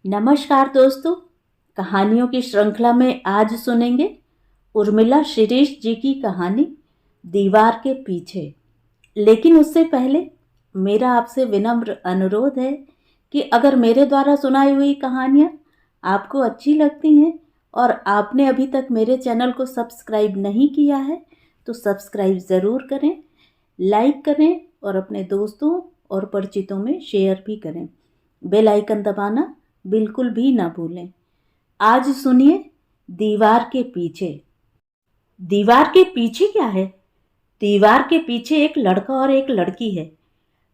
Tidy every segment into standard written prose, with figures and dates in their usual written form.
नमस्कार दोस्तों। कहानियों की श्रृंखला में आज सुनेंगे उर्मिला शिरीष जी की कहानी दीवार के पीछे। लेकिन उससे पहले मेरा आपसे विनम्र अनुरोध है कि अगर मेरे द्वारा सुनाई हुई कहानियाँ आपको अच्छी लगती हैं और आपने अभी तक मेरे चैनल को सब्सक्राइब नहीं किया है तो सब्सक्राइब ज़रूर करें, लाइक करें और अपने दोस्तों और परिचितों में शेयर भी करें। बेल आइकन दबाना बिल्कुल भी ना भूलें। आज सुनिए दीवार के पीछे। दीवार के पीछे क्या है? दीवार के पीछे एक लड़का और एक लड़की है।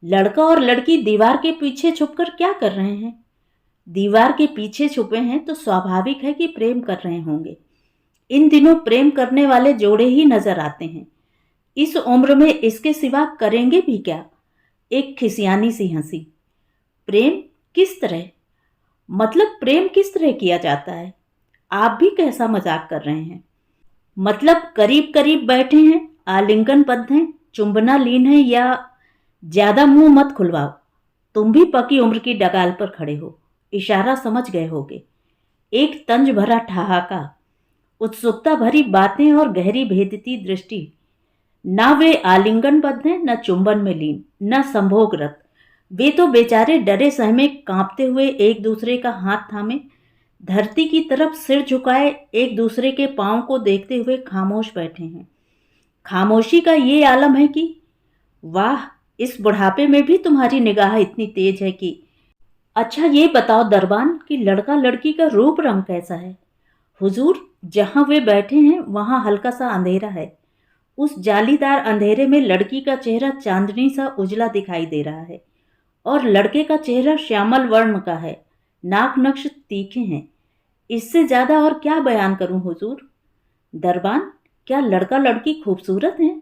लड़का और लड़की दीवार के पीछे छुपकर क्या कर रहे हैं? दीवार के पीछे छुपे हैं तो स्वाभाविक है कि प्रेम कर रहे होंगे। इन दिनों प्रेम करने वाले जोड़े ही नजर आते हैं। इस उम्र में इसके सिवा करेंगे भी क्या? एक खिसियानी सी हंसी। प्रेम किस तरह? मतलब प्रेम किस तरह किया जाता है? आप भी कैसा मजाक कर रहे हैं? मतलब करीब करीब बैठे हैं, आलिंगनबद्ध हैं, चुंबना लीन है, या ज्यादा मुंह मत खुलवाओ। तुम भी पकी उम्र की डगाल पर खड़े हो, इशारा समझ गए होगे। एक तंज भरा ठहाका, उत्सुकता भरी बातें और गहरी भेदती दृष्टि। ना वे आलिंगनबद्ध हैं, न चुंबन में लीन, न संभोगरत। वे तो बेचारे डरे सहमे कांपते हुए एक दूसरे का हाथ थामे धरती की तरफ सिर झुकाए एक दूसरे के पांव को देखते हुए खामोश बैठे हैं। खामोशी का ये आलम है कि वाह, इस बुढ़ापे में भी तुम्हारी निगाह इतनी तेज है कि। अच्छा ये बताओ दरबान कि लड़का लड़की का रूप रंग कैसा है? हुजूर, जहां वे बैठे हैं वहां हल्का सा अंधेरा है। उस जालीदार अंधेरे में लड़की का चेहरा चांदनी सा उजला दिखाई दे रहा है और लड़के का चेहरा श्यामल वर्ण का है। नाक नक्श तीखे हैं। इससे ज्यादा और क्या बयान करूं हुजूर? दरबान, क्या लड़का लड़की खूबसूरत हैं?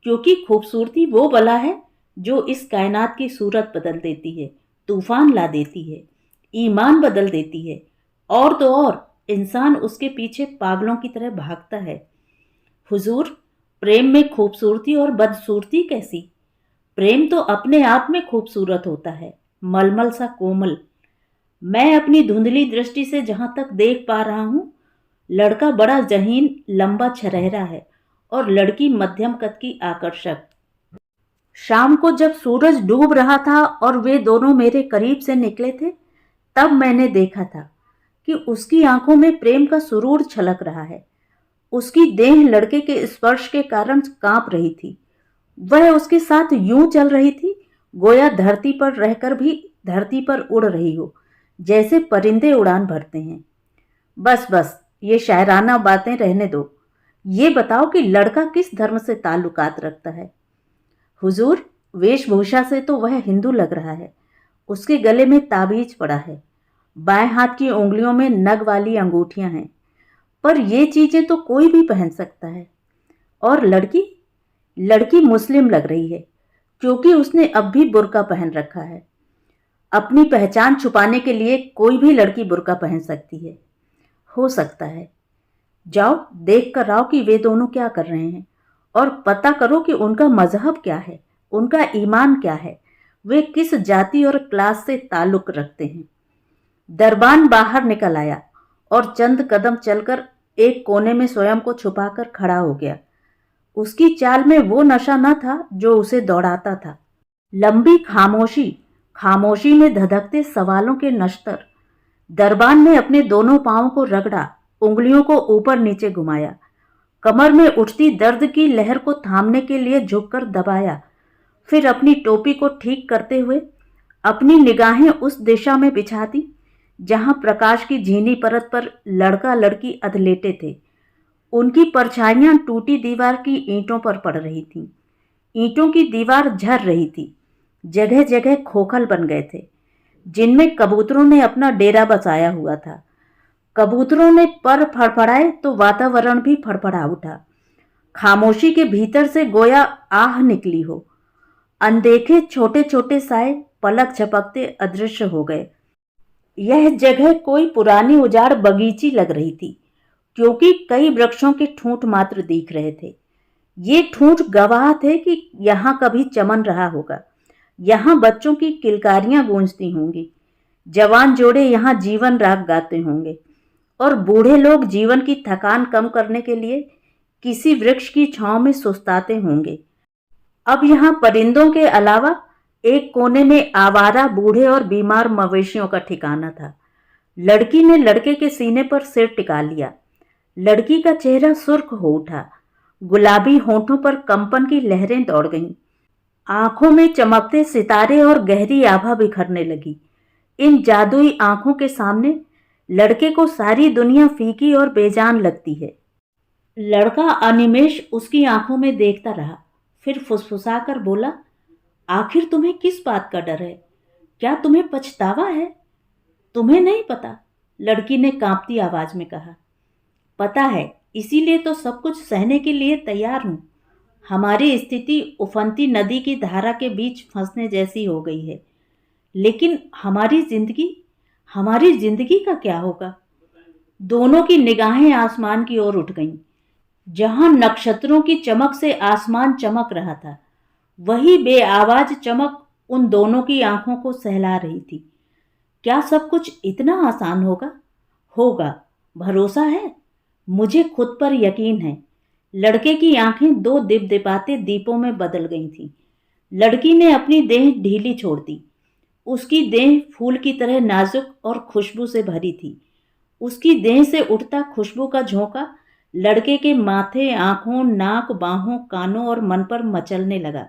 क्योंकि खूबसूरती वो बला है जो इस कायनात की सूरत बदल देती है, तूफान ला देती है, ईमान बदल देती है, और तो और इंसान उसके पीछे पागलों की तरह भागता है। हुजूर, प्रेम में खूबसूरती और बदसूरती कैसी? प्रेम तो अपने आप में खूबसूरत होता है, मलमल सा कोमल। मैं अपनी धुंधली दृष्टि से जहां तक देख पा रहा हूं, लड़का बड़ा जहीन लंबा छरहरा है और लड़की मध्यम कद की आकर्षक। शाम को जब सूरज डूब रहा था और वे दोनों मेरे करीब से निकले थे, तब मैंने देखा था कि उसकी आंखों में प्रेम का सुरूर छलक रहा है। उसकी देह लड़के के स्पर्श के कारण कांप रही थी। वह उसके साथ यूं चल रही थी गोया धरती पर रहकर भी धरती पर उड़ रही हो, जैसे परिंदे उड़ान भरते हैं। बस बस, ये शायराना बातें रहने दो। ये बताओ कि लड़का किस धर्म से ताल्लुकात रखता है? हुजूर, वेशभूषा से तो वह हिंदू लग रहा है। उसके गले में ताबीज पड़ा है, बाएं हाथ की उंगलियों में नग वाली अंगूठियां हैं। पर ये चीजें तो कोई भी पहन सकता है। और लड़की? लड़की मुस्लिम लग रही है, क्योंकि उसने अब भी बुर्का पहन रखा है। अपनी पहचान छुपाने के लिए कोई भी लड़की बुर्का पहन सकती है। हो सकता है। जाओ देख कर आओ कि वे दोनों क्या कर रहे हैं, और पता करो कि उनका मजहब क्या है, उनका ईमान क्या है, वे किस जाति और क्लास से ताल्लुक रखते हैं। दरबान बाहर निकल आया और चंद कदम चलकर एक कोने में स्वयं को छुपाकर खड़ा हो गया। उसकी चाल में वो नशा न था जो उसे दौड़ाता था। लंबी खामोशी, खामोशी में धधकते सवालों के नश्तर। दरबान ने अपने दोनों पांवों को रगड़ा, उंगलियों को ऊपर नीचे घुमाया, कमर में उठती दर्द की लहर को थामने के लिए झुककर दबाया। फिर अपनी टोपी को ठीक करते हुए अपनी निगाहें उस दिशा में बिछा दी जहां प्रकाश की झीनी परत पर लड़का लड़की अधलेटे थे। उनकी परछाइयां टूटी दीवार की ईंटों पर पड़ रही थीं। ईंटों की दीवार झर रही थी, जगह जगह खोखल बन गए थे जिनमें कबूतरों ने अपना डेरा बसाया हुआ था। कबूतरों ने पर फड़फड़ाए तो वातावरण भी फड़फड़ा उठा। खामोशी के भीतर से गोया आह निकली हो। अनदेखे छोटे छोटे साए पलक झपकते अदृश्य हो गए। यह जगह कोई पुरानी उजाड़ बगीची लग रही थी, क्योंकि कई वृक्षों के ठूंठ मात्र दिख रहे थे। ये ठूंठ गवाह थे कि यहाँ कभी चमन रहा होगा, यहाँ बच्चों की किलकारियां गूंजती होंगी, जवान जोड़े यहाँ जीवन राग गाते होंगे और बूढ़े लोग जीवन की थकान कम करने के लिए किसी वृक्ष की छांव में सुस्ताते होंगे। अब यहाँ परिंदों के अलावा एक कोने में आवारा बूढ़े और बीमार मवेशियों का ठिकाना था। लड़की ने लड़के के सीने पर सिर टिका लिया। लड़की का चेहरा सुर्ख हो उठा। गुलाबी होठों पर कंपन की लहरें दौड़ गईं। आंखों में चमकते सितारे और गहरी आभा बिखरने लगी। इन जादुई आंखों के सामने लड़के को सारी दुनिया फीकी और बेजान लगती है। लड़का अनिमेष उसकी आंखों में देखता रहा, फिर फुसफुसाकर बोला, आखिर तुम्हें किस बात का डर है? क्या तुम्हें पछतावा है? तुम्हें नहीं पता, लड़की ने कांपती आवाज में कहा। पता है, इसीलिए तो सब कुछ सहने के लिए तैयार हूं। हमारी स्थिति उफनती नदी की धारा के बीच फंसने जैसी हो गई है। लेकिन हमारी जिंदगी का क्या होगा? दोनों की निगाहें आसमान की ओर उठ गईं। जहां नक्षत्रों की चमक से आसमान चमक रहा था, वही बेआवाज चमक उन दोनों की आंखों को सहला रही थी। क्या सब कुछ इतना आसान होगा? होगा, भरोसा है, मुझे खुद पर यकीन है। लड़के की आंखें दो दिपदिपाते दीपों में बदल गई थीं। लड़की ने अपनी देह ढीली छोड़ दी। उसकी देह फूल की तरह नाजुक और खुशबू से भरी थी। उसकी देह से उठता खुशबू का झोंका लड़के के माथे, आंखों, नाक, बाहों, कानों और मन पर मचलने लगा।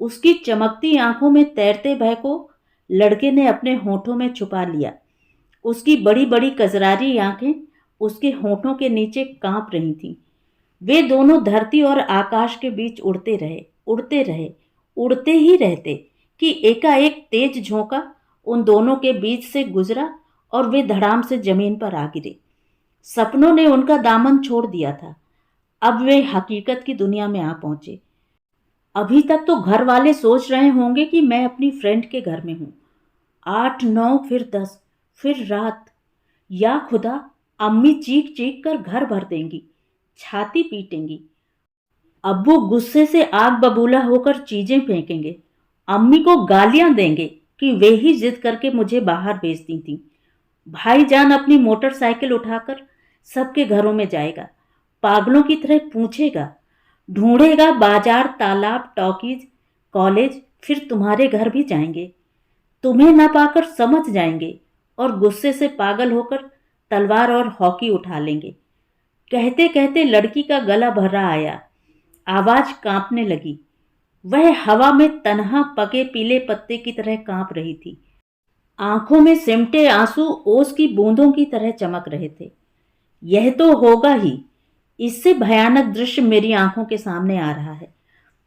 उसकी चमकती आंखों में तैरते भय को लड़के ने अपने होठों में छुपा लिया। उसकी बड़ी बड़ी कजरारी आंखें उसके होठों के नीचे कांप रही थीं। वे दोनों धरती और आकाश के बीच उड़ते रहे, उड़ते ही रहते कि एकाएक तेज झोंका उन दोनों के बीच से गुजरा और वे धड़ाम से जमीन पर आ गिरे। सपनों ने उनका दामन छोड़ दिया था। अब वे हकीकत की दुनिया में आ पहुंचे। अभी तक तो घर वाले सोच रहे होंगे कि मैं अपनी फ्रेंड के घर में हूं। 8, 9, फिर 10, फिर रात। या खुदा, अम्मी चीख चीख कर घर भर देंगी, छाती पीटेंगी। अब्बू गुस्से से आग बबूला होकर चीजें फेंकेंगे। अम्मी को गालियां देंगे कि वे ही जिद करके मुझे बाहर भेजती थीं। भाईजान अपनी मोटरसाइकिल उठाकर सबके घरों में जाएगा, पागलों की तरह पूछेगा, ढूंढेगा बाजार, तालाब, टॉकीज, कॉलेज, फिर तुम्हारे घर भी जाएंगे। तुम्हें ना पाकर समझ जाएंगे और गुस्से से पागल होकर तलवार और हॉकी उठा लेंगे। कहते कहते लड़की का गला भरा आया, आवाज कांपने लगी। वह हवा में तन्हा पके पीले पत्ते की तरह कांप रही थी। आंखों में सिमटे आंसू ओस की बूंदों की तरह चमक रहे थे। यह तो होगा ही, इससे भयानक दृश्य मेरी आंखों के सामने आ रहा है।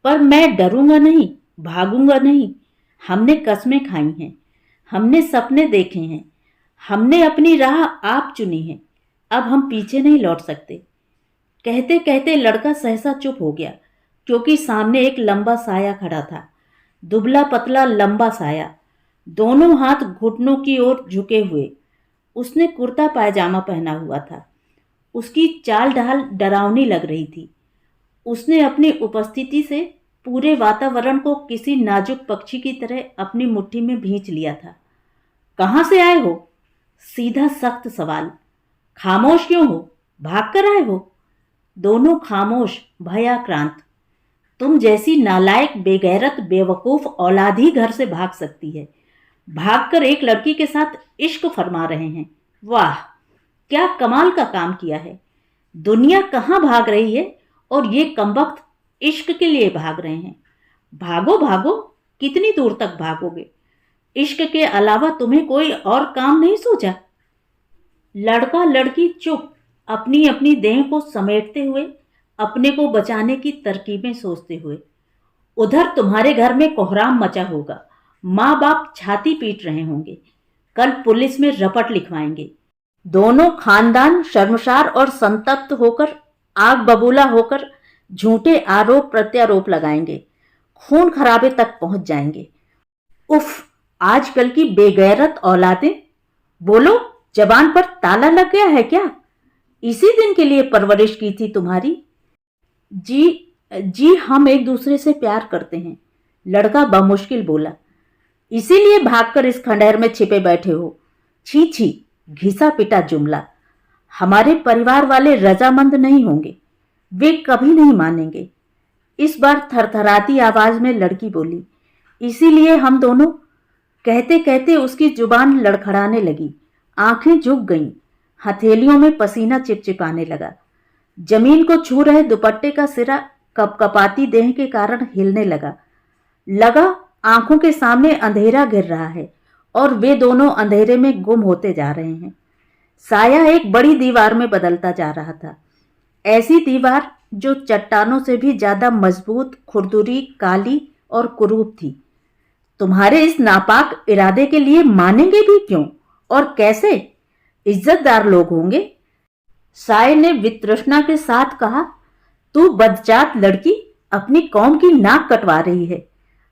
पर मैं डरूंगा नहीं, भागूंगा नहीं। हमने कस्में खाई हैं, हमने सपने देखे हैं, हमने अपनी राह आप चुनी है। अब हम पीछे नहीं लौट सकते। कहते कहते लड़का सहसा चुप हो गया, क्योंकि सामने एक लंबा साया खड़ा था। दुबला पतला लंबा साया, दोनों हाथ घुटनों की ओर झुके हुए। उसने कुर्ता पायजामा पहना हुआ था। उसकी चाल ढाल डरावनी लग रही थी। उसने अपनी उपस्थिति से पूरे वातावरण को किसी नाजुक पक्षी की तरह अपनी मुट्ठी में भींच लिया था। कहाँ से आए हो? सीधा सख्त सवाल। खामोश क्यों हो? भाग कर आए हो? दोनों खामोश, भयाक्रांत। तुम जैसी नालायक, बेगैरत, बेवकूफ औलाद ही घर से भाग सकती है। भागकर एक लड़की के साथ इश्क फरमा रहे हैं। वाह, क्या कमाल का काम किया है। दुनिया कहाँ भाग रही है और ये कमबख्त इश्क के लिए भाग रहे हैं। भागो भागो, कितनी दूर तक भागोगे? इश्क के अलावा तुम्हें कोई और काम नहीं सोचा? लड़का लड़की चुप, अपनी अपनी देह को समेटते हुए, अपने को बचाने की तरकीबें सोचते हुए। उधर तुम्हारे घर में कोहराम मचा होगा। माँ बाप छाती पीट रहे होंगे। कल पुलिस में रपट लिखवाएंगे। दोनों खानदान शर्मसार और संतप्त होकर, आग बबूला होकर झूठे आरोप प्रत्यारोप लगाएंगे, खून खराबे तक पहुंच जाएंगे। उफ, आजकल की बेगैरत औलादें। बोलो, जबान पर ताला लग गया है क्या? इसी दिन के लिए परवरिश की थी तुम्हारी। जी, हम एक दूसरे से प्यार करते हैं, लड़का बमुश्किल बोला। इसीलिए भागकर इस खंडहर में छिपे बैठे हो। छी छी, घिसा पिटा जुमला। हमारे परिवार वाले रजामंद नहीं होंगे, वे कभी नहीं मानेंगे। इस बार थरथराती आवाज में लड़की बोली। इसीलिए हम दोनों। कहते कहते उसकी जुबान लड़खड़ाने लगी, आंखें झुक गईं, हथेलियों में पसीना चिपचिपाने लगा। जमीन को छू रहे दुपट्टे का सिरा कपकपाती देह के कारण हिलने लगा आंखों के सामने अंधेरा घिर रहा है और वे दोनों अंधेरे में गुम होते जा रहे हैं। साया एक बड़ी दीवार में बदलता जा रहा था, ऐसी दीवार जो चट्टानों से भी ज्यादा मजबूत, खुरदुरी, काली और कुरूप थी। तुम्हारे इस नापाक इरादे के लिए मानेंगे भी क्यों और कैसे? इज्जतदार लोग होंगे। साय ने वितृष्णा के साथ कहा, तू बदजात लड़की अपनी कौम की नाक कटवा रही है।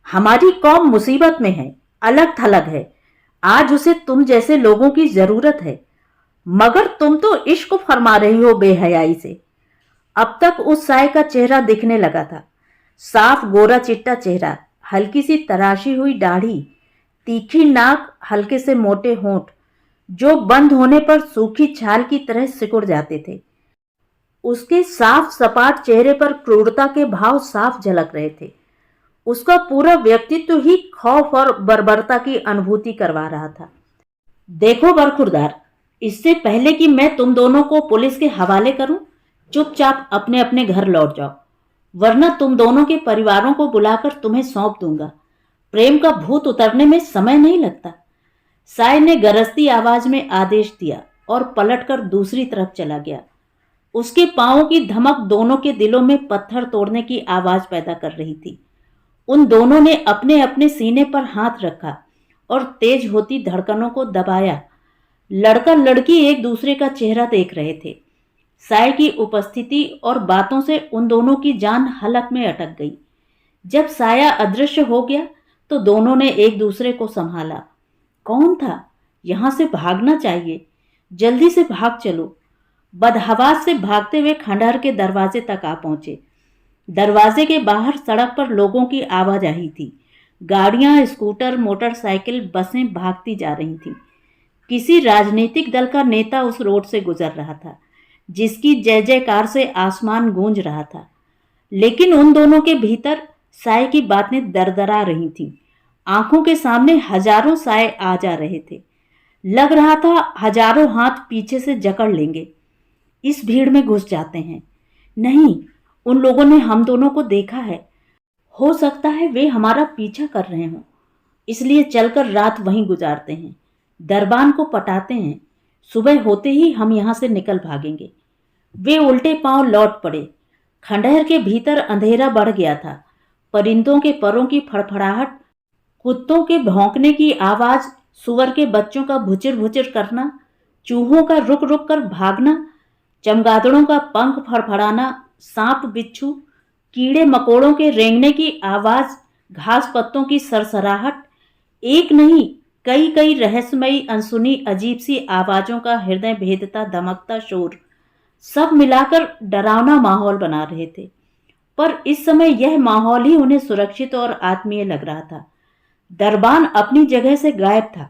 हमारी कौम मुसीबत में है, अलग थलग है। आज उसे तुम जैसे लोगों की जरूरत है, मगर तुम तो इश्क फरमा रही हो बेहयाई से। अब तक उस साय का चेहरा दिखने लगा था, साफ गोरा चिट्टा चेहरा, हल्की सी तराशी हुई दाढ़ी, तीखी नाक, हल्के से मोटे होंठ जो बंद होने पर सूखी छाल की तरह सिकुड़ जाते थे। उसके साफ सपाट चेहरे पर क्रूरता के भाव साफ झलक रहे थे। उसका पूरा व्यक्तित्व ही खौफ और बर्बरता की अनुभूति करवा रहा था। देखो बरखुरदार, इससे पहले कि मैं तुम दोनों को पुलिस के हवाले करूं, चुपचाप अपने अपने घर लौट जाओ, वरना तुम दोनों के परिवारों को बुलाकर तुम्हें सौंप दूंगा। प्रेम का भूत उतरने में समय नहीं लगता। साय ने गरजती आवाज में आदेश दिया और पलटकर दूसरी तरफ चला गया। उसके पांवों की धमक दोनों के दिलों में पत्थर तोड़ने की आवाज पैदा कर रही थी। उन दोनों ने अपने अपने सीने पर हाथ रखा और तेज होती धड़कनों को दबाया। लड़का लड़की एक दूसरे का चेहरा देख रहे थे। साय की उपस्थिति और बातों से उन दोनों की जान हलक में अटक गई। जब साया अदृश्य हो गया तो दोनों ने एक दूसरे को संभाला। कौन था? यहां से भागना चाहिए, जल्दी से भाग चलो। बदहवास से भागते हुए खंडहर के दरवाजे तक आ पहुंचे। दरवाजे के बाहर सड़क पर लोगों की आवाजाही थी। गाड़ियां, स्कूटर, मोटरसाइकिल, बसें भागती जा रही थीं। किसी राजनीतिक दल का नेता उस रोड से गुजर रहा था, जिसकी जय जयकार से आसमान गूंज रहा था। लेकिन उन दोनों के भीतर साय की बातें दरदरा रही थीं। आंखों के सामने हजारों साय आ जा रहे थे। लग रहा था हजारों हाथ पीछे से जकड़ लेंगे। इस भीड़ में घुस जाते हैं। नहीं, उन लोगों ने हम दोनों को देखा है। हो सकता है वे हमारा पीछा कर रहे हों, इसलिए चलकर रात वहीं गुजारते हैं। दरबान को पटाते हैं, सुबह होते ही हम यहां से निकल भागेंगे। वे उल्टे पांव लौट पड़े। खंडहर के भीतर अंधेरा बढ़ गया था। परिंदों के परों की फड़फड़ाहट, कुत्तों के भौंकने की आवाज, सुअर के बच्चों का भुचिर भुचिर करना, चूहों का रुक रुक कर भागना, चमगादड़ों का पंख फड़फड़ाना, सांप बिच्छू, कीड़े मकोड़ों के रेंगने की आवाज, घास पत्तों की सरसराहट, एक नहीं कई कई रहस्यमयी अनसुनी अजीब सी आवाजों का हृदय भेदता धमकता शोर, सब मिलाकर डरावना माहौल बना रहे थे। पर इस समय यह माहौल ही उन्हें सुरक्षित और आत्मीय लग रहा था। दरबान अपनी जगह से गायब था।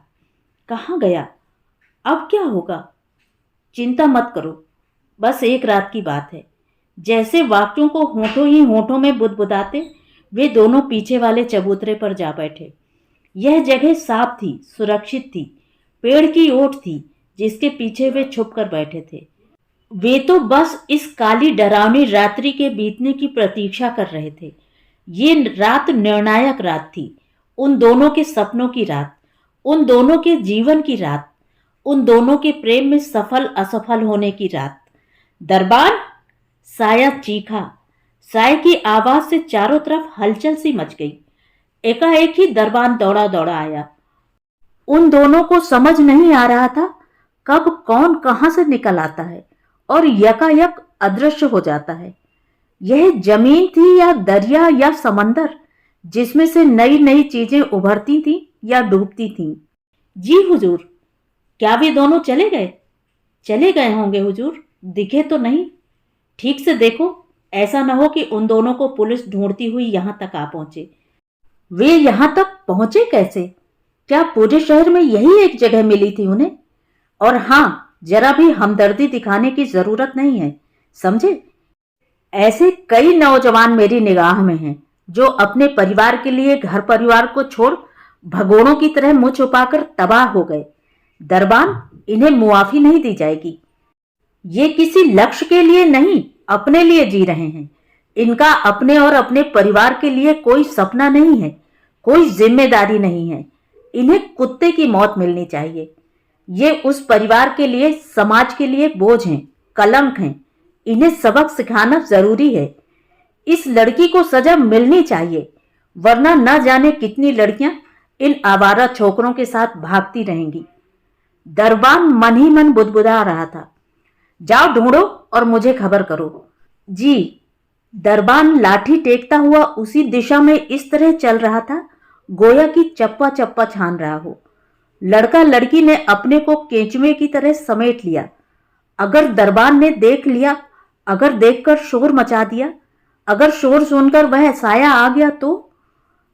कहाँ गया? अब क्या होगा? चिंता मत करो, बस एक रात की बात है। जैसे वाक्यों को होठों ही होठों में बुदबुदाते वे दोनों पीछे वाले चबूतरे पर जा बैठे। यह जगह साफ थी, सुरक्षित थी। पेड़ की ओट थी जिसके पीछे वे छुप कर बैठे थे। वे तो बस इस काली डरावनी रात्रि के बीतने की प्रतीक्षा कर रहे थे। ये रात निर्णायक रात थी, उन दोनों के सपनों की रात, उन दोनों के जीवन की रात, उन दोनों के प्रेम में सफल असफल होने की रात। दरबान! साया चीखा। साय की आवाज से चारों तरफ हलचल सी मच गई। एकाएक ही दरबान दौड़ा दौड़ा आया। उन दोनों को समझ नहीं आ रहा था कब कौन कहां से निकल आता है और यकायक अदृश्य हो जाता है। यह जमीन थी या दरिया या समंदर, जिसमें से नई नई चीजें उभरती थीं या डूबती थीं। जी हुजूर, क्या वे दोनों चले गए? चले गए होंगे हुजूर, दिखे तो नहीं। ठीक से देखो, ऐसा न हो कि उन दोनों को पुलिस ढूंढती हुई यहां तक आ पहुंचे। वे यहां तक पहुंचे कैसे? क्या पूरे शहर में यही एक जगह मिली थी उन्हें? और हाँ, जरा भी हमदर्दी दिखाने की जरूरत नहीं है, समझे? ऐसे कई नौजवान मेरी निगाह में हैं जो अपने परिवार के लिए घर परिवार को छोड़ भगोड़ों की तरह मुंह छुपाकर तबाह हो गए। दरबान, इन्हें मुआफी नहीं दी जाएगी। ये किसी लक्ष्य के लिए नहीं, अपने लिए जी रहे हैं। इनका अपने और अपने परिवार के लिए कोई सपना नहीं है, कोई जिम्मेदारी नहीं है। इन्हें कुत्ते की मौत मिलनी चाहिए। ये उस परिवार के लिए, समाज के लिए बोझ हैं, कलंक हैं। इन्हें सबक सिखाना जरूरी है। इस लड़की को सजा मिलनी चाहिए, वरना न जाने कितनी लड़कियां इन आवारा छोकरों के साथ भागती रहेंगी। दरबान मन ही मन बुदबुदा रहा था। जाओ ढूंढो और मुझे खबर करो। जी। दरबान लाठी टेकता हुआ उसी दिशा में इस तरह चल रहा था गोया कि चप्पा चप्पा छान रहा हो। लड़का लड़की ने अपने को केंचुए की तरह समेट लिया। अगर दरबान ने देख लिया, अगर देखकर शोर मचा दिया, अगर शोर सुनकर वह साया आ गया तो,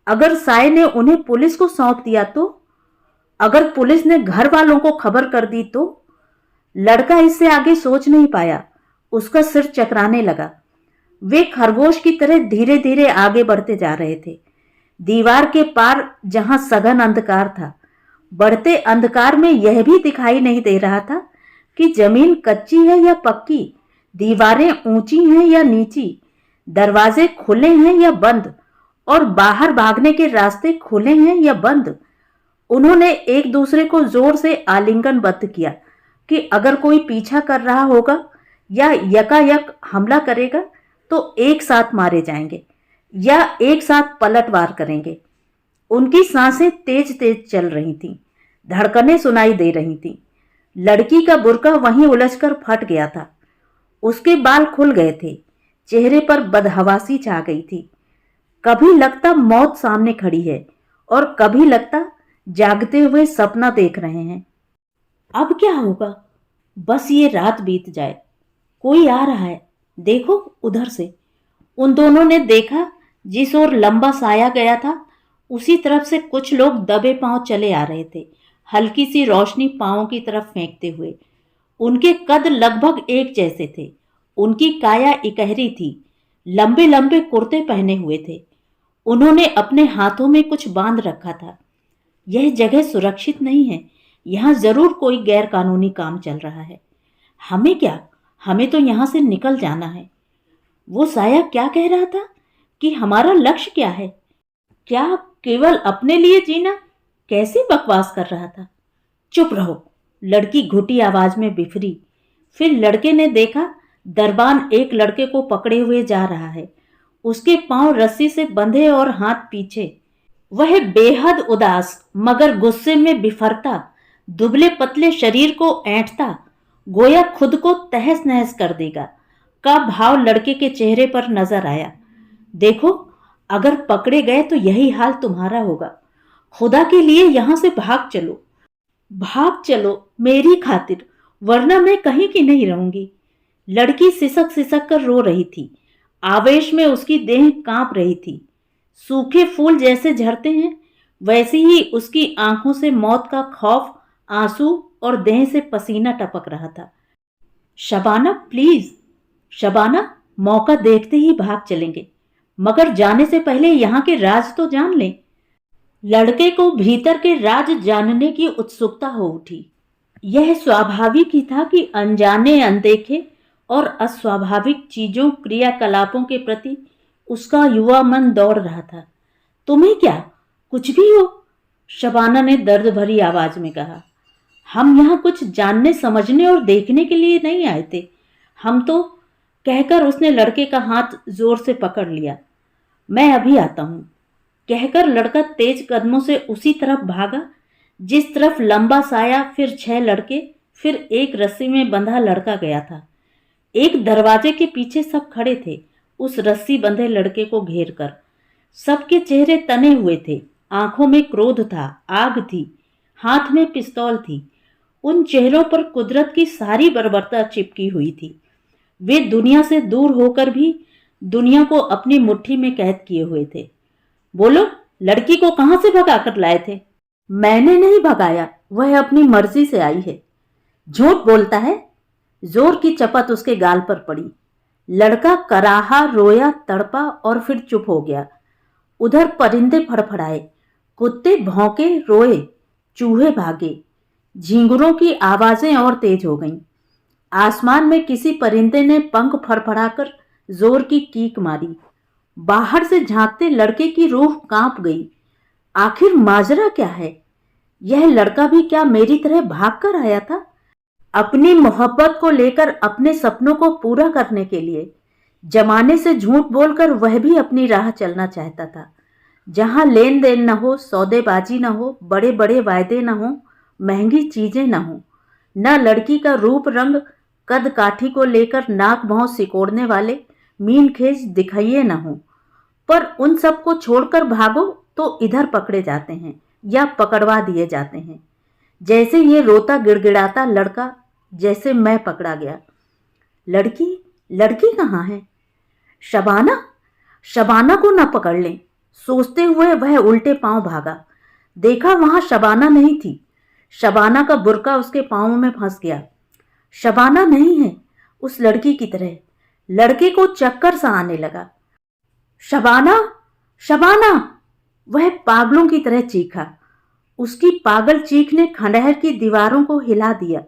अगर साये ने उन्हें पुलिस को सौंप दिया तो, अगर पुलिस ने घर वालों को खबर कर दी तो। लड़का इससे आगे सोच नहीं पाया। उसका सिर चकराने लगा। वे खरगोश की तरह धीरे धीरे आगे बढ़ते जा रहे थे। दीवार के पार जहां सघन अंधकार था, बढ़ते अंधकार में यह भी दिखाई नहीं दे रहा था कि जमीन कच्ची है या पक्की, दीवारें ऊंची हैं या नीची, दरवाजे खुले हैं या बंद, और बाहर भागने के रास्ते खुले हैं या बंद। उन्होंने एक दूसरे को जोर से आलिंगनबद्ध किया कि अगर कोई पीछा कर रहा होगा या यकायक हमला करेगा तो एक साथ मारे जाएंगे या एक साथ पलटवार करेंगे। उनकी सांसें तेज तेज चल रही थीं, धड़कनें सुनाई दे रही थीं। लड़की का बुर्का वहीं उलझकर फट गया था। उसके बाल खुल गए थे, चेहरे पर बदहवासी छा गई थी। कभी लगता मौत सामने खड़ी है और कभी लगता जागते हुए सपना देख रहे हैं। अब क्या होगा? बस ये रात बीत जाए। कोई आ रहा है, देखो उधर से। उन दोनों ने देखा जिस ओर लंबा साया गया था उसी तरफ से कुछ लोग दबे पांव चले आ रहे थे, हल्की सी रोशनी पांवों की तरफ फेंकते हुए। उनके कद लगभग एक जैसे थे, उनकी काया इकहरी थी, लंबे लंबे कुर्ते पहने हुए थे। उन्होंने अपने हाथों में कुछ बांध रखा था। यह जगह सुरक्षित नहीं है, यहां जरूर कोई गैर कानूनी काम चल रहा है। हमें क्या, हमें तो यहां से निकल जाना है। वो साया क्या कह रहा था कि हमारा लक्ष्य क्या है? क्या केवल अपने लिए जीना? कैसी बकवास कर रहा था। चुप रहो, लड़की घुटी आवाज में बिफरी। फिर लड़के ने देखा दरबान एक लड़के को पकड़े हुए जा रहा है, उसके पांव रस्सी से बंधे और हाथ पीछे। वह बेहद उदास मगर गुस्से में बिफरता, दुबले पतले शरीर को ऐंठता, गोया खुद को तहस नहस कर देगा का भाव लड़के के चेहरे पर नजर आया। देखो, अगर पकड़े गए तो यही हाल तुम्हारा होगा। खुदा के लिए यहां से भाग चलो, भाग चलो मेरी खातिर, वरना मैं कहीं की नहीं रहूंगी। लड़की सिसक सिसक कर रो रही थी। आवेश में उसकी देह कांप रही थी। सूखे फूल जैसे झरते हैं वैसे ही उसकी आंखों से मौत का खौफ, आंसू और देह से पसीना टपक रहा था। शबाना प्लीज, शबाना, मौका देखते ही भाग चलेंगे, मगर जाने से पहले यहाँ के राज तो जान लें। लड़के को भीतर के राज जानने की उत्सुकता हो उठी। यह स्वाभाविक ही था कि अनजाने, अनदेखे और अस्वाभाविक चीजों, क्रियाकलापों के प्रति उसका युवा मन दौड़ रहा था। तुम्हें क्या, कुछ भी हो, शबाना ने दर्द भरी आवाज में कहा। हम यहाँ कुछ जानने, समझने और देखने के लिए नहीं आए थे। हम तो, कहकर उसने लड़के का हाथ जोर से पकड़ लिया। मैं अभी आता हूं, कहकर लड़का तेज कदमों से उसी तरफ भागा जिस तरफ लंबा साया, फिर 6 लड़के, फिर एक रस्सी में बंधा लड़का गया था। एक दरवाजे के पीछे सब खड़े थे, उस रस्सी बंधे लड़के को घेर कर। सबके चेहरे तने हुए थे, आंखों में क्रोध था, आग थी, हाथ में पिस्तौल थी। उन चेहरों पर कुदरत की सारी बर्बरता चिपकी हुई थी। वे दुनिया से दूर होकर भी दुनिया को अपनी मुट्ठी में कैद किए हुए थे। बोलो, लड़की को कहां से भगा कर लाए थे? मैंने नहीं भगाया, वह अपनी मर्जी से आई है। झूठ बोलता है। जोर की चपत उसके गाल पर पड़ी। लड़का कराहा, रोया, तड़पा और फिर चुप हो गया। उधर परिंदे फड़फड़ाए, कुत्ते भौंके, रोए, चूहे भागे, झींगुरों की आवाजें और तेज हो गईं। आसमान में किसी परिंदे ने पंख फड़फड़ाकर जोर की कीक मारी। बाहर से झांकते लड़के की रूह कांप गई। आखिर माजरा क्या है? यह लड़का भी क्या मेरी तरह भाग कर आया था? अपनी मोहब्बत को लेकर, अपने सपनों को पूरा करने के लिए जमाने से झूठ बोलकर वह भी अपनी राह चलना चाहता था, जहां लेन देन न हो, सौदेबाजी न हो, बड़े बड़े वायदे न हो, महंगी चीजें न हो, न लड़की का रूप रंग कद काठी को लेकर नाक भौं सिकोड़ने वाले मीन खेज दिखाइए न हो। पर उन सबको छोड़कर भागो तो इधर पकड़े जाते हैं या पकड़वा दिए जाते हैं, जैसे ये रोता गिड़गिड़ाता लड़का, जैसे मैं पकड़ा गया। लड़की लड़की कहाँ है? शबाना, शबाना को न पकड़ लें, सोचते हुए वह उल्टे पांव भागा। देखा वहां शबाना नहीं थी। शबाना का बुर्का उसके पांव में फंस गया। शबाना नहीं है, उस लड़की की तरह। लड़के को चक्कर सा आने लगा। शबाना, शबाना, वह पागलों की तरह चीखा। उसकी पागल चीख ने खंडहर की दीवारों को हिला दिया।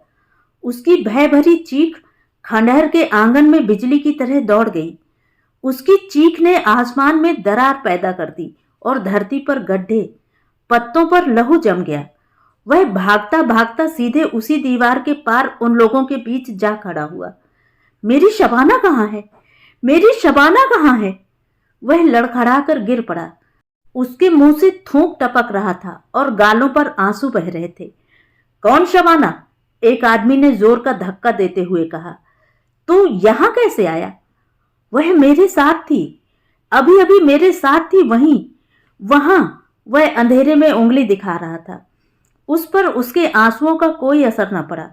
उसकी भय भरी चीख खंडहर के आंगन में बिजली की तरह दौड़ गई। उसकी चीख ने आसमान में दरार पैदा कर दी और धरती पर गड्ढे, पत्तों पर लहू जम गया। वह भागता भागता सीधे उसी दीवार के पार उन लोगों के बीच जा खड़ा हुआ। मेरी शबाना कहाँ है? मेरी शबाना कहाँ है? वह लड़खड़ाकर गिर पड़ा। उसके मुंह से थूक टपक रहा था और गालों पर आंसू बह रहे थे। कौन शबाना? एक आदमी ने जोर का धक्का देते हुए कहा। तू यहां कैसे आया? वह मेरे साथ थी, अभी अभी मेरे साथ थी, वहीं, वहां। वह अंधेरे में उंगली दिखा रहा था। उस पर उसके आंसुओं का कोई असर न पड़ा,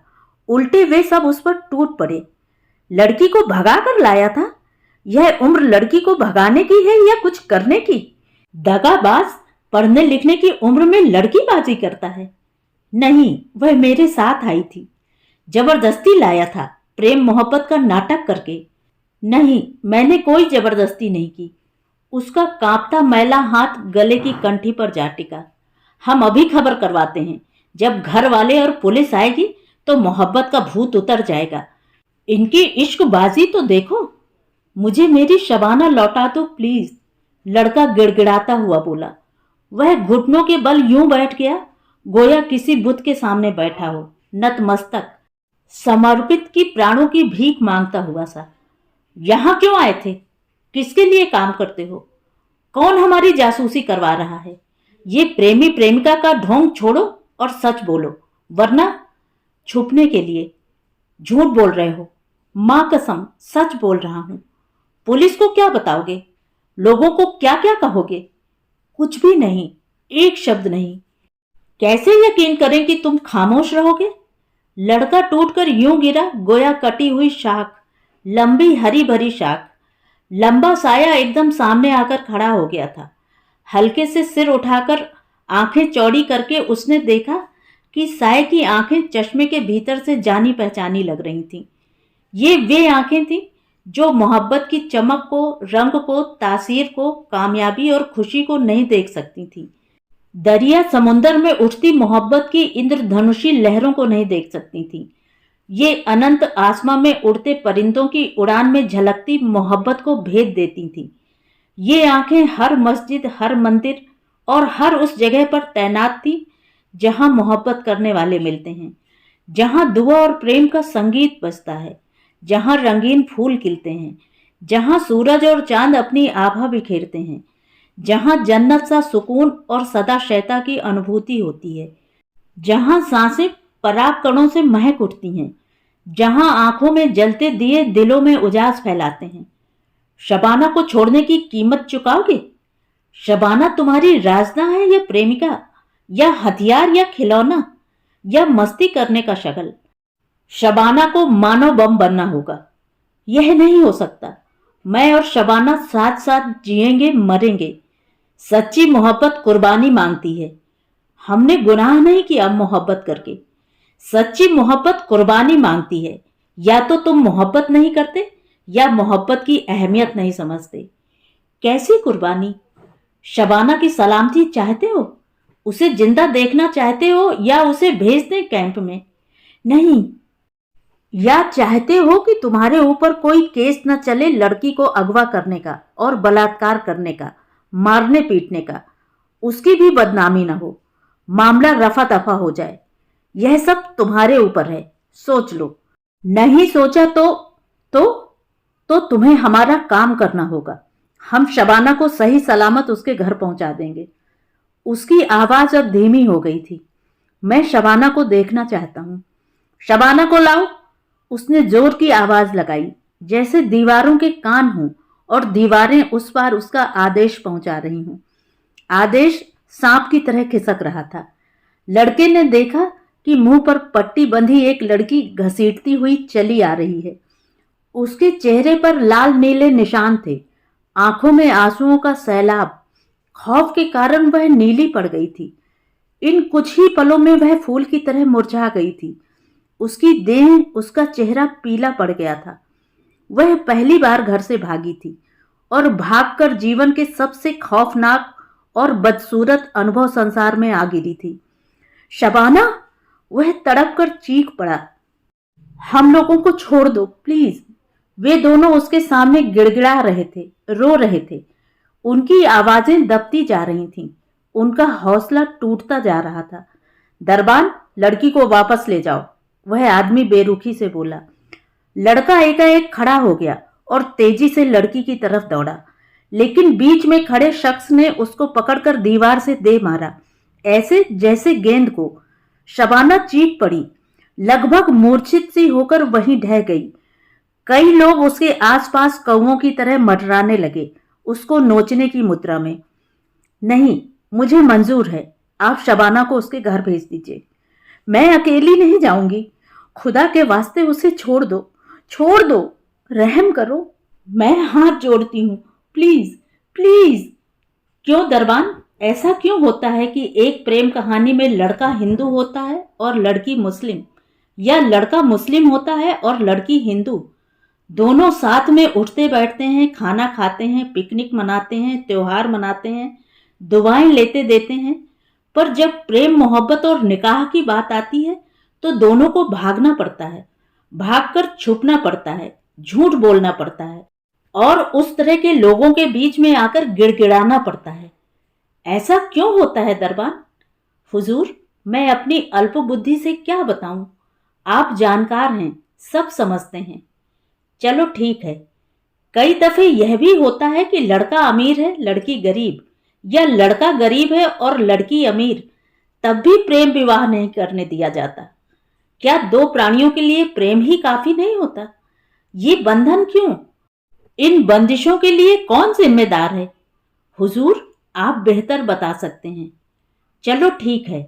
उल्टे वे सब उस पर टूट पड़े। लड़की को भगा कर लाया था? यह उम्र लड़की को भगाने की है या कुछ करने की? दगाबाज पढ़ने लिखने की उम्र में लड़की बाजी करता है। नहीं, वह मेरे साथ आई थी। जबरदस्ती लाया था, प्रेम मोहब्बत का नाटक करके। नहीं, मैंने कोई जबरदस्ती नहीं की। उसका कांपता मैला हाथ गले की कंठी पर जा टिका। हम अभी खबर करवाते हैं। जब घर वाले और पुलिस आएगी तो मोहब्बत का भूत उतर जाएगा। इनकी इश्कबाजी तो देखो। मुझे मेरी शबाना लौटा दो प्लीज, लड़का गिड़गिड़ाता हुआ बोला। वह घुटनों के बल यूं बैठ गया गोया किसी बुत के सामने बैठा हो, नतमस्तक, समर्पित की प्राणों की भीख मांगता हुआ सा। यहां क्यों आए थे? किसके लिए काम करते हो? कौन हमारी जासूसी करवा रहा है? ये प्रेमी प्रेमिका का ढोंग छोड़ो और सच बोलो, वरना। छुपने के लिए। झूठ बोल रहे हो। मां कसम, सच बोल रहा हूं। पुलिस को क्या बताओगे? लोगों को क्या क्या कहोगे? कुछ भी नहीं, एक शब्द नहीं। कैसे यकीन करें कि तुम खामोश रहोगे? लड़का टूटकर यूं गिरा गोया कटी हुई शाख, लंबी हरी भरी शाख। लंबा साया एकदम सामने आकर खड़ा हो गया था। हल्के से सिर उठाकर आंखें चौड़ी करके उसने देखा कि साये की आंखें चश्मे के भीतर से जानी पहचानी लग रही थीं। ये वे आंखें थीं जो मोहब्बत की चमक को, रंग को, तासीर को, कामयाबी और खुशी को नहीं देख सकती थी। दरिया समुंदर में उठती मोहब्बत की इंद्रधनुषी लहरों को नहीं देख सकती थी। ये अनंत आसमां में उड़ते परिंदों की उड़ान में झलकती मोहब्बत को भेद देती थी। ये आंखें हर मस्जिद, हर मंदिर और हर उस जगह पर तैनात थी जहां मोहब्बत करने वाले मिलते हैं, जहां दुआ और प्रेम का संगीत बजता है, जहां रंगीन फूल खिलते हैं, जहां सूरज और चांद अपनी आभा बिखेरते हैं, जहां जन्नत सा सुकून और सदा शैता की अनुभूति होती है, जहां सांसें पराग कणों से महक उठती हैं, जहां आंखों में जलते दिए दिलों में उजास फैलाते हैं। शबाना को छोड़ने की कीमत चुकाओगे? शबाना तुम्हारी राजना है या प्रेमिका, या हथियार, या खिलौना, या मस्ती करने का शगल? शबाना को मानव बम बनना होगा। यह नहीं हो सकता। मैं और शबाना साथ साथ जिएंगे, मरेंगे। सच्ची मोहब्बत कुर्बानी मांगती है। हमने गुनाह नहीं किया मोहब्बत करके। सच्ची मोहब्बत कुर्बानी मांगती है। या तो तुम मोहब्बत नहीं करते या मोहब्बत की अहमियत नहीं समझते। कैसी कुर्बानी? शबाना की सलामती चाहते हो? उसे जिंदा देखना चाहते हो या उसे भेज दें कैंप में? नहीं। या चाहते हो कि तुम्हारे ऊपर कोई केस न चले लड़की को अगवा करने का और बलात्कार करने का, मारने पीटने का, उसकी भी बदनामी न हो, मामला रफा दफा हो जाए। यह सब तुम्हारे ऊपर है, सोच लो। नहीं सोचा तो तो तुम्हें हमारा काम करना होगा। हम शबाना को सही सलामत उसके घर पहुंचा देंगे। उसकी आवाज अब धीमी हो गई थी। मैं शबाना को देखना चाहता हूं। शबाना को लाओ। उसने जोर की आवाज लगाई, जैसे दीवारों के कान हों और दीवारें उस पार उसका आदेश पहुंचा रही हूं। आदेश सांप की तरह खिसक रहा था। लड़के ने देखा कि मुंह पर पट्टी बंधी एक लड़की घसीटती हुई चली आ रही है। उसके चेहरे पर लाल नीले निशान थे, आंखों में आंसुओं का सैलाब। खौफ के कारण वह नीली पड़ गई थी। इन कुछ ही पलों में वह फूल की तरह मुरझा गई थी। उसकी देह, उसका चेहरा पीला पड़ गया था। वह पहली बार घर से भागी थी और भागकर जीवन के सबसे खौफनाक और बदसूरत अनुभव संसार में आ गिरी थी। शबाना! वह तड़प कर चीख पड़ा। हम लोगों को छोड़ दो प्लीज। वे दोनों उसके सामने गिड़गिड़ा रहे थे, रो रहे थे। उनकी आवाजें दबती जा रही थीं। उनका हौसला टूटता जा रहा था। दरबान, लड़की को वापस ले जाओ, वह आदमी बेरुखी से बोला। लड़का एकाएक खड़ा हो गया और तेजी से लड़की की तरफ दौड़ा, लेकिन बीच में खड़े शख्स ने उसको पकड़कर दीवार से दे मारा, ऐसे जैसे गेंद को। शबाना चीख पड़ी, लगभग मूर्छित सी होकर वहीं ढह गई। कई लोग उसके आसपास कौवों की तरह मंडराने लगे, उसको नोचने की मुद्रा में। नहीं, मुझे मंजूर है। आप शबाना को उसके घर भेज दीजिए। मैं अकेली नहीं जाऊंगी। खुदा के वास्ते उसे छोड़ दो, छोड़ दो, रहम करो। मैं हाथ जोड़ती हूं, प्लीज प्लीज। क्यों दरबान, ऐसा क्यों होता है कि एक प्रेम कहानी में लड़का हिंदू होता है और लड़की मुस्लिम, या लड़का मुस्लिम होता है और लड़की हिंदू? दोनों साथ में उठते बैठते हैं, खाना खाते हैं, पिकनिक मनाते हैं, त्योहार मनाते हैं, दुआएं लेते देते हैं, पर जब प्रेम, मोहब्बत और निकाह की बात आती है तो दोनों को भागना पड़ता है, भागकर छुपना पड़ता है, झूठ बोलना पड़ता है और उस तरह के लोगों के बीच में आकर गिड़गिड़ाना पड़ता है। ऐसा क्यों होता है दरबान? हुजूर, मैं अपनी अल्प बुद्धि से क्या बताऊं? आप जानकार हैं, सब समझते हैं। चलो ठीक है। कई दफे यह भी होता है कि लड़का अमीर है, लड़की गरीब, या लड़का गरीब है और लड़की अमीर, तब भी प्रेम विवाह नहीं करने दिया जाता। क्या दो प्राणियों के लिए प्रेम ही काफी नहीं होता? ये बंधन क्यों? इन बंदिशों के लिए कौन जिम्मेदार है? हुजूर, आप बेहतर बता सकते हैं। चलो ठीक है।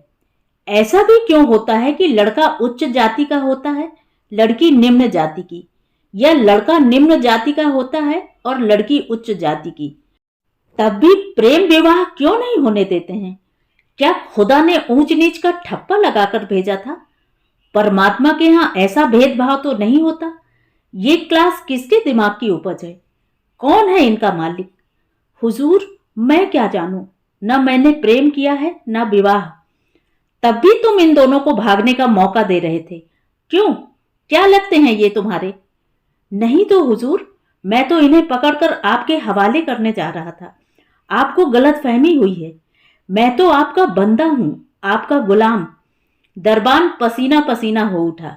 ऐसा भी क्यों होता है कि लड़का उच्च जाति का होता है, लड़की निम्न जाति की, या लड़का निम्न जाति का होता है और लड़की उच्च जाति की? तब भी प्रेम विवाह क्यों नहीं होने देते हैं? क्या खुदा ने ऊंच नीच का ठप्पा लगाकर भेजा था? परमात्मा के यहां ऐसा भेदभाव तो नहीं होता। ये क्लास किसके दिमाग की उपज है? कौन है इनका मालिक? हुजूर, मैं क्या जानूं? न मैंने प्रेम किया है न विवाह। तब भी तुम इन दोनों को भागने का मौका दे रहे थे। क्यों? क्या लगते हैं ये तुम्हारे? नहीं तो हुजूर, मैं तो इन्हें पकड़कर आपके हवाले करने जा रहा था। आपको गलतफहमी हुई है। मैं तो आपका बंदा हूं, आपका गुलाम। दरबान पसीना पसीना हो उठा।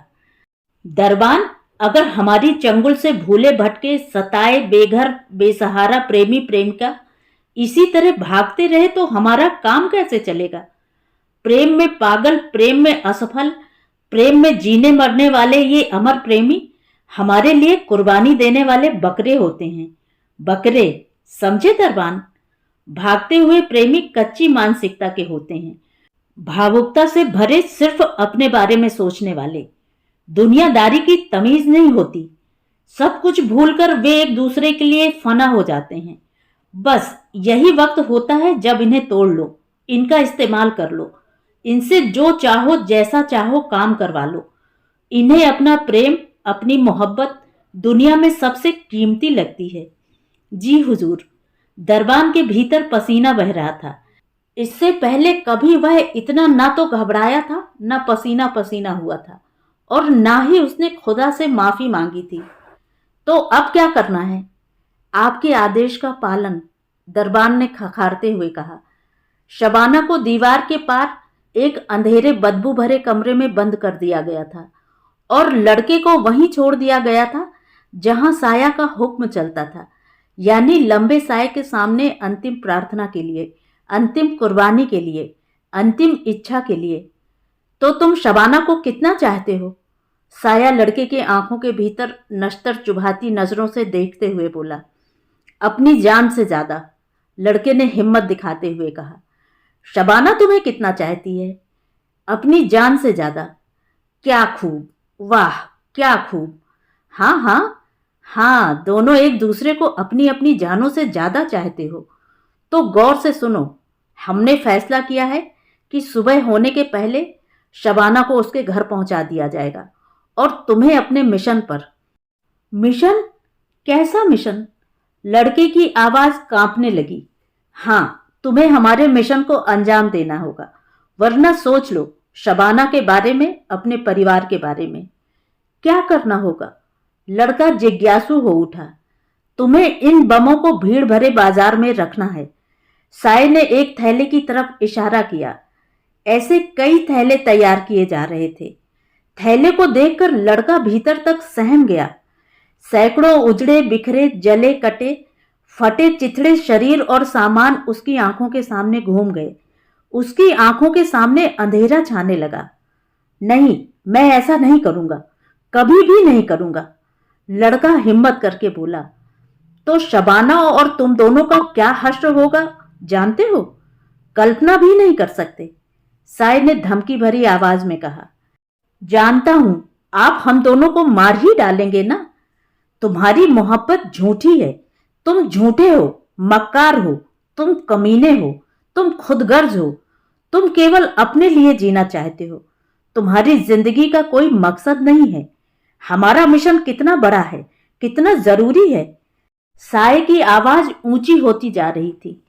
दरबान, अगर हमारी चंगुल से भूले भटके, सताए, बेघर बेसहारा प्रेमी प्रेमिका इसी तरह भागते रहे तो हमारा काम कैसे चलेगा? प्रेम में पागल, प्रेम में असफल, प्रेम में जीने मरने वाले ये अमर प्रेमी हमारे लिए कुर्बानी देने वाले बकरे होते हैं। बकरे, समझे दरबान? भागते हुए प्रेमी कच्ची मानसिकता के होते हैं, भावुकता से भरे, सिर्फ अपने बारे में सोचने वाले। दुनियादारी की तमीज नहीं होती। सब कुछ भूलकर वे एक दूसरे के लिए फना हो जाते हैं। बस यही वक्त होता है जब इन्हें तोड़ लो, इनका इस्तेमाल कर लो, इनसे जो चाहो जैसा चाहो काम करवा लो। इन्हें अपना प्रेम, अपनी मोहब्बत दुनिया में सबसे कीमती लगती है। जी हुजूर। दरबान के भीतर पसीना बह रहा था। इससे पहले कभी वह इतना ना तो घबराया था, ना पसीना पसीना हुआ था, और ना ही उसने खुदा से माफी मांगी थी। तो अब क्या करना है? आपके आदेश का पालन, दरबान ने खखारते हुए कहा। शबाना को दीवार के पार एक अंधेरे बदबू भरे कमरे में बंद कर दिया गया था और लड़के को वहीं छोड़ दिया गया था जहां साया का हुक्म चलता था, यानी लंबे साय के सामने अंतिम प्रार्थना के लिए, अंतिम कुर्बानी के लिए, अंतिम इच्छा के लिए। तो तुम शबाना को कितना चाहते हो? साया लड़के के आंखों के भीतर नश्तर चुभाती नजरों से देखते हुए बोला। अपनी जान से ज्यादा, लड़के ने हिम्मत दिखाते हुए कहा। शबाना तुम्हें कितना चाहती है? अपनी जान से ज्यादा। क्या खूब, वाह क्या खूब। हाँ हाँ हाँ, दोनों एक दूसरे को अपनी अपनी जानों से ज्यादा चाहते हो। तो गौर से सुनो, हमने फैसला किया है कि सुबह होने के पहले शबाना को उसके घर पहुंचा दिया जाएगा और तुम्हें अपने मिशन पर। मिशन? कैसा मिशन? लड़के की आवाज कांपने लगी। हाँ, तुम्हें हमारे मिशन को अंजाम देना होगा, वरना सोच लो शबाना के बारे में, अपने परिवार के बारे में। क्या करना होगा? लड़का जिज्ञासु हो उठा। तुम्हें इन बमों को भीड़ भरे बाजार में रखना है। साय ने एक थैले की तरफ इशारा किया। ऐसे कई थैले तैयार किए जा रहे थे। थैले को देखकर लड़का भीतर तक सहम गया। सैकड़ों उजड़े बिखरे जले कटे फटे चिथड़े शरीर और सामान उसकी आंखों के सामने घूम गए। उसकी आंखों के सामने अंधेरा छाने लगा। नहीं, मैं ऐसा नहीं करूंगा, कभी भी नहीं करूंगा, लड़का हिम्मत करके बोला। तो शबाना और तुम दोनों का क्या हश्र होगा जानते हो? कल्पना भी नहीं कर सकते, साय ने धमकी भरी आवाज में कहा। जानता हूं, आप हम दोनों को मार ही डालेंगे ना। तुम्हारी मोहब्बत झूठी है, तुम झूठे हो, मक्कार हो, तुम कमीने हो, तुम खुदगर्ज हो, तुम केवल अपने लिए जीना चाहते हो। तुम्हारी जिंदगी का कोई मकसद नहीं है। हमारा मिशन कितना बड़ा है, कितना जरूरी है। साय की आवाज ऊंची होती जा रही थी।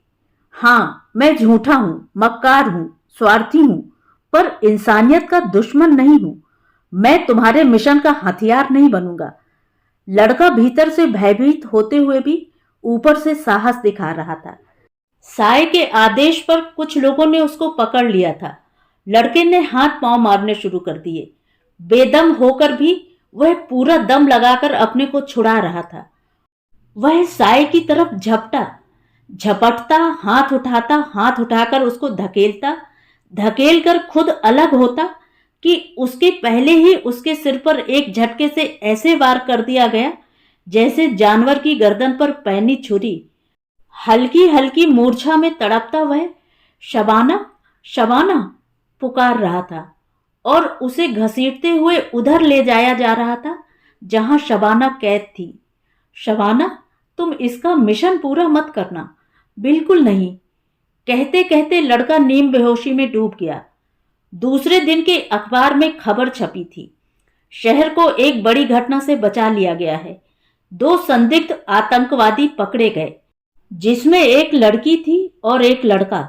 हाँ, मैं झूठा हूं, मक्कार हूं, स्वार्थी हूं, पर इंसानियत का दुश्मन नहीं हूं। मैं तुम्हारे मिशन का हथियार नहीं बनूंगा। लड़का भीतर से भयभीत होते हुए भी ऊपर से साहस दिखा रहा था। साय के आदेश पर कुछ लोगों ने उसको पकड़ लिया था। लड़के ने हाथ पांव मारने शुरू कर दिए। बेदम होकर भी वह पूरा दम लगाकर अपने को छुड़ा रहा था। वह साय की तरफ झपटा, झपटता, हाथ उठाता, हाथ उठाकर उसको धकेलता, धकेल कर खुद अलग होता कि उसके पहले ही उसके सिर पर एक झटके से ऐसे वार कर दिया गया जैसे जानवर की गर्दन पर पैनी छुरी। हल्की हल्की मूर्छा में तड़पता वह शबाना, शबाना पुकार रहा था और उसे घसीटते हुए उधर ले जाया जा रहा था जहां शबाना कैद थी। शबाना, तुम इसका मिशन पूरा मत करना, बिल्कुल नहीं। कहते कहते लड़का नीम बेहोशी में डूब गया। दूसरे दिन के अखबार में खबर छपी थी, शहर को एक बड़ी घटना से बचा लिया गया है। 2 संदिग्ध आतंकवादी पकड़े गए, जिसमें एक लड़की थी और एक लड़का।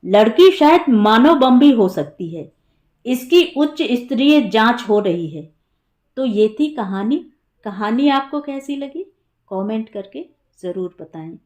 लड़की शायद मानव बम भी हो सकती है। इसकी उच्च स्तरीय जांच हो रही है। तो ये थी कहानी। कहानी आपको कैसी लगी? कमेंट करके ज़रूर बताएं।